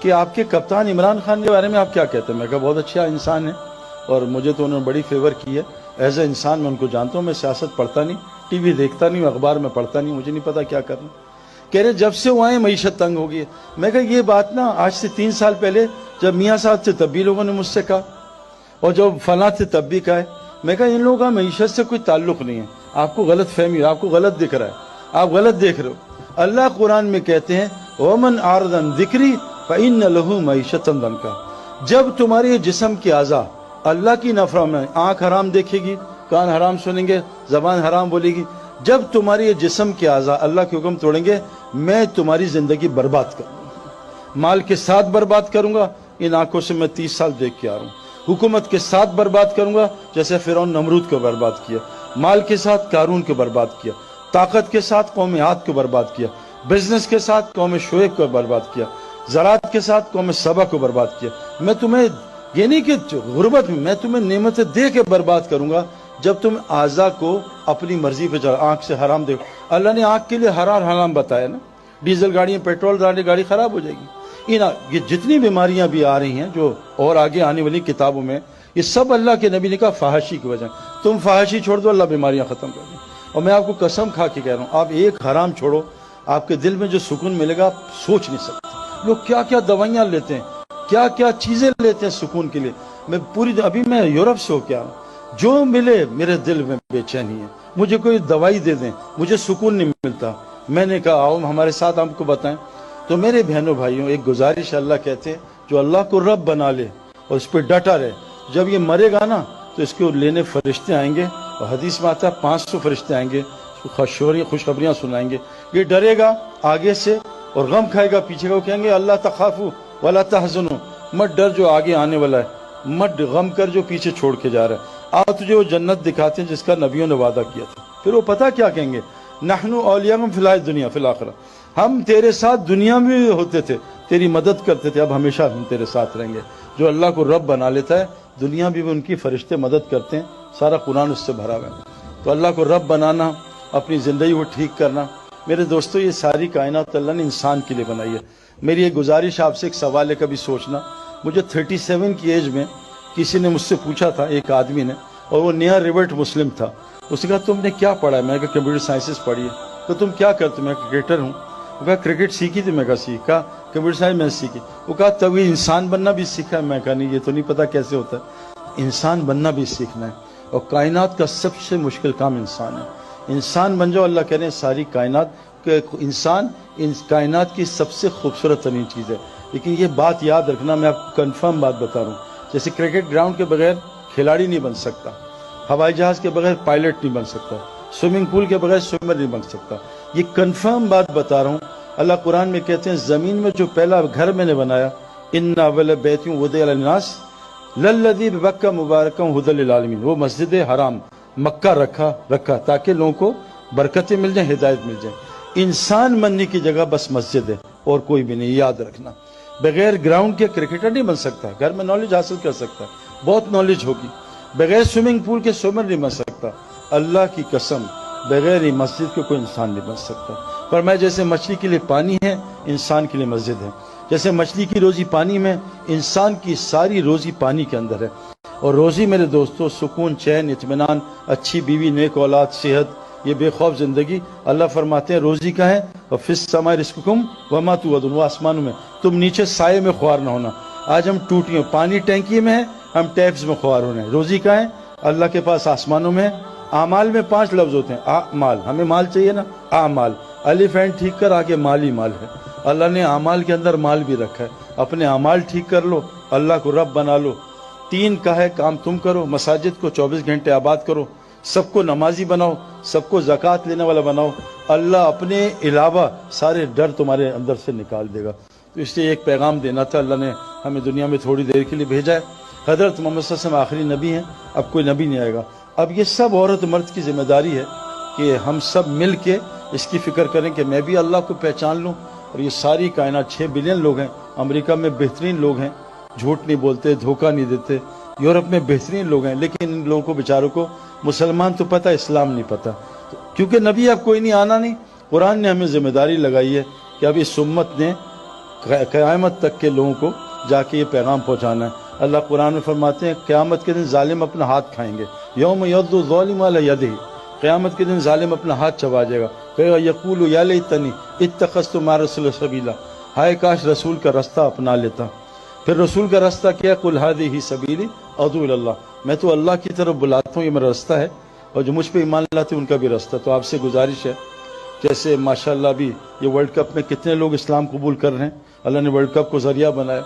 کہ آپ کے کپتان عمران خان کے بارے میں آپ کیا کہتے ہیں؟ میں کہا بہت اچھا انسان ہے اور مجھے تو انہوں نے بڑی فیور کی ہے، ایز اے انسان میں ان کو جانتا ہوں، میں سیاست پڑھتا نہیں، ٹی وی دیکھتا نہیں، اخبار میں پڑھتا نہیں، مجھے نہیں پتا کیا کرنا۔ کہہ رہے جب سے وہ آئے معیشت تنگ ہو گئی ہے۔ میں کہا یہ بات نا آج سے 3 سال پہلے جب میاں صاحب تھے تب بھی لوگوں نے مجھ سے کہا، اور جب فلاں تھے تب بھی کہا ہے۔ میں کہا ان لوگوں کا معیشت سے کوئی تعلق نہیں ہے، آپ کو غلط فہمی، آپ کو غلط دکھ رہا ہے، آپ غلط دیکھ رہے ہو۔ اللہ قرآن میں کہتے ہیں وَمَنْ أَعْرَضَ عَنْ ذِكْرِي فَإِنَّ لَهُ مَعِيشَةً ضَنْكًا، جب تمہارے جسم کی اعضاء اللہ کی نافرمانی، آنکھ حرام دیکھے گی، کان حرام سنیں گے، زبان حرام بولے گی، جب تمہاری یہ جسم کے اعضاء اللہ کے حکم توڑیں گے میں تمہاری زندگی برباد کروں گا، مال کے ساتھ برباد کروں گا، ان آنکھوں سے میں 30 سال دیکھ کے آ رہا ہوں، حکومت کے ساتھ برباد کروں گا جیسے فرعون نمرود کو برباد کیا، مال کے ساتھ قارون کو برباد کیا، طاقت کے ساتھ قوم عاد کو برباد کیا، بزنس کے ساتھ قوم شعیب کو برباد کیا، زراعت کے ساتھ قوم سبا کو برباد کیا۔ میں تمہیں یہ نہیں کہ غربت میں تمہیں نعمتیں دے کے برباد کروں گا جب تم اعضاء کو اپنی مرضی پہ چلا، آنکھ سے حرام دیکھو۔ اللہ نے آنکھ کے لیے حرام بتایا نا، ڈیزل گاڑیاں پیٹرول ڈالنے گاڑی خراب ہو جائے گی۔ یہ جتنی بیماریاں بھی آ رہی ہیں جو اور آگے آنے والی کتابوں میں، یہ سب اللہ کے نبی نے کہا فحاشی کی وجہ، تم فحاشی چھوڑ دو اللہ بیماریاں ختم کر دیں۔ اور میں آپ کو قسم کھا کے کہہ رہا ہوں، آپ ایک حرام چھوڑو، آپ کے دل میں جو سکون ملے گا آپ سوچ نہیں سکتے۔ لوگ کیا کیا دوائیاں لیتے ہیں، کیا کیا چیزیں لیتے ہیں سکون کے لیے۔ میں ابھی میں یورپ سے ہو کے آ رہا ہوں، جو ملے میرے دل میں بے چینی ہے، مجھے کوئی دوائی دے دیں مجھے سکون نہیں ملتا۔ میں نے کہا آؤ ہمارے ساتھ ہم کو بتائیں۔ تو میرے بہنوں بھائیوں ایک گزارش اللہ کہتے ہیں جو اللہ کو رب بنا لے اور اس پہ ڈٹا رہے، جب یہ مرے گا نا تو اس کو لینے فرشتے آئیں گے، اور حدیث میں آتا ہے 500 فرشتے آئیں گے، خوشخبریاں سنائیں گے۔ یہ ڈرے گا آگے سے اور غم کھائے گا پیچھے کا، وہ کہیں گے اللہ تخافوا ولا تحزنوا، مت ڈر جو آگے آنے والا ہے، مت غم کر جو پیچھے چھوڑ کے جا رہا ہے، آ تجھے وہ جنت دکھاتے ہیں جس کا نبیوں نے وعدہ کیا تھا۔ پھر وہ پتہ کیا کہیں گے، نحن اولیاءکم فی الحیاۃ الدنیا فی الآخرہ، ہم تیرے ساتھ دنیا میں بھی ہوتے تھے، تیری مدد کرتے تھے، اب ہمیشہ ہم تیرے ساتھ رہیں گے۔ جو اللہ کو رب بنا لیتا ہے دنیا بھی ان کی فرشتے مدد کرتے ہیں، سارا قرآن اس سے بھرا ہوا ہے۔ تو اللہ کو رب بنانا، اپنی زندگی کو ٹھیک کرنا، میرے دوستو یہ ساری کائنات اللہ نے انسان کے لیے بنائی ہے۔ میری ایک گزارش آپ سے ایک سوال ہے کبھی سوچنا، مجھے 37 کی ایج میں کسی نے مجھ سے پوچھا تھا، ایک آدمی نے، اور وہ نیا ریورٹ مسلم تھا، اس نے کہا تم نے کیا پڑھا ہے؟ میں نے کہا کمپیوٹر سائنسز پڑھی ہے۔ تو تم کیا کرتے؟ میں کرکٹر ہوں۔ وہ کہا کرکٹ سیکھی تھی؟ میں کہا سیکھا۔ کمپیوٹر سائنس میں سیکھی۔ وہ کہا تب یہ انسان بننا بھی سیکھا ہے؟ میں کہا نہیں، یہ تو نہیں پتا کیسے ہوتا ہے، انسان بننا بھی سیکھنا ہے، اور کائنات کا سب سے مشکل کام انسان ہے۔ انسان بن جاؤ، اللہ کہہ رہے ہیں ساری کائنات کہ انسان اس کائنات کی سب سے خوبصورت ترین چیز ہے۔ لیکن یہ بات یاد رکھنا، میں آپ کو کنفرم بات بتا رہا ہوں، جیسے کرکٹ گراؤنڈ کے بغیر کھلاڑی نہیں بن سکتا، ہوائی جہاز کے بغیر پائلٹ نہیں بن سکتا، سوئمنگ پول کے بغیر سوئمر نہیں بن سکتا۔ یہ کنفرم بات بتا رہا ہوں۔ اللہ قرآن میں کہتے ہیں زمین میں جو پہلا گھر میں نے بنایا، ان اول بیت وضع للناس للذی ببکہ مبارکا ھدی للعالمین، وہ مسجد حرام مکہ رکھا تاکہ لوگوں کو برکتیں مل جائیں، ہدایت مل جائیں۔ انسان بننے کی جگہ بس مسجد ہے اور کوئی بھی نہیں، یاد رکھنا۔ بغیر گراؤنڈ کے کرکٹر نہیں بن سکتا، گھر میں نالج حاصل کر سکتا، بہت نالج ہوگی۔ بغیر سوئمنگ پول کے سوئمر نہیں بن سکتا۔ اللہ کی قسم بغیر مسجد کے کوئی انسان نہیں بن سکتا۔ فرمایا جیسے مچھلی کے لیے پانی ہے، انسان کے لیے مسجد ہے، جیسے مچھلی کی روزی پانی میں، انسان کی ساری روزی پانی کے اندر ہے۔ اور روزی میرے دوستو سکون، چین، اطمینان، اچھی بیوی، نیک اولاد، صحت، یہ بے خوف زندگی، اللہ فرماتے ہیں روزی کا ہے، اور فی السماء رزقکم وما توعدون، وہ آسمانوں میں، تم نیچے سائے میں خوار نہ ہونا۔ آج ہم ٹوٹیوں، پانی ٹینکی میں ہے، ہم ٹیپس میں خوار ہو رہے ہیں۔ روزی کا ہے اللہ کے پاس، آسمانوں میں ہے۔ اعمال میں 5 لفظ ہوتے ہیں، اعمال، ہمیں مال چاہیے نا، اعمال، الف اینڈ ٹھیک کر، آگے مال ہی مال ہے۔ اللہ نے اعمال کے اندر مال بھی رکھا ہے، اپنے اعمال ٹھیک کر لو، اللہ کو رب بنا لو۔ 3 کا ہے کام تم کرو، مساجد کو 24 گھنٹے آباد کرو، سب کو نمازی بناؤ، سب کو زکوٰۃ لینے والا بناؤ، اللہ اپنے علاوہ سارے ڈر تمہارے اندر سے نکال دے گا۔ تو اس لیے ایک پیغام دینا تھا، اللہ نے ہمیں دنیا میں تھوڑی دیر کے لیے بھیجا ہے۔ حضرت محمد صلی اللہ علیہ وسلم آخری نبی ہیں، اب کوئی نبی نہیں آئے گا۔ اب یہ سب عورت مرد کی ذمہ داری ہے کہ ہم سب مل کے اس کی فکر کریں کہ میں بھی اللہ کو پہچان لوں۔ اور یہ ساری کائنات 6 بلین لوگ ہیں، امریکہ میں بہترین لوگ ہیں، جھوٹ نہیں بولتے، دھوکہ نہیں دیتے، یورپ میں بہترین لوگ ہیں، لیکن ان لوگوں کو بیچاروں کو مسلمان تو پتہ، اسلام نہیں پتہ، کیونکہ نبی اب کوئی نہیں، آنا نہیں۔ قرآن نے ہمیں ذمہ داری لگائی ہے کہ اب اس امت نے قیامت تک کے لوگوں کو جا کے یہ پیغام پہنچانا ہے۔ اللہ قرآن میں فرماتے ہیں قیامت کے دن ظالم اپنا ہاتھ کھائیں گے، یوم یعض الظالم علی یدہ، قیامت کے دن ظالم اپنا ہاتھ چبا جائے گا، کہے گا یقول یا لیتنی اتخذت مع الرسول سبیلا، ہائے کاش رسول کا رستہ اپنا لیتا۔ پھر رسول کا رستہ کیا؟ قل ھذہ سبیلی ادعو الی اللہ، میں تو اللہ کی طرف بلاتا ہوں، یہ میرا رستہ ہے، اور جو مجھ پہ ایمان لاتے ہیں ان کا بھی رستہ۔ تو آپ سے گزارش ہے، جیسے ماشاءاللہ ابھی یہ ورلڈ کپ میں کتنے لوگ اسلام قبول کر رہے ہیں، اللہ نے ورلڈ کپ کو ذریعہ بنایا۔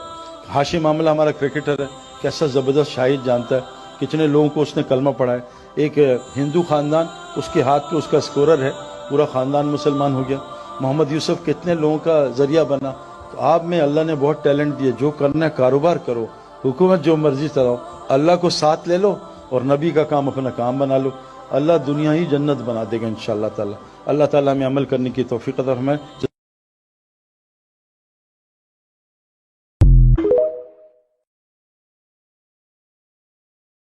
ہاشم معاملہ ہمارا کرکٹر ہے، کیسا زبردست شاہد جانتا ہے، کتنے لوگوں کو اس نے کلمہ پڑھا ہے۔ ایک ہندو خاندان، اس کے ہاتھ پہ اس کا اسکورر ہے، پورا خاندان مسلمان ہو گیا۔ محمد یوسف کتنے لوگوں کا ذریعہ بنا۔ تو آپ میں اللہ نے بہت ٹیلنٹ دیے، جو کرنا ہے کاروبار کرو، حکومت جو مرضی چلاؤ، اللہ کو ساتھ لے لو اور نبی کا کام اپنا کام بنا لو، اللہ دنیا ہی جنت بنا دے گا انشاءاللہ تعالی۔ اللہ تعالیٰ ہمیں عمل کرنے کی توفیق عطا فرمائے۔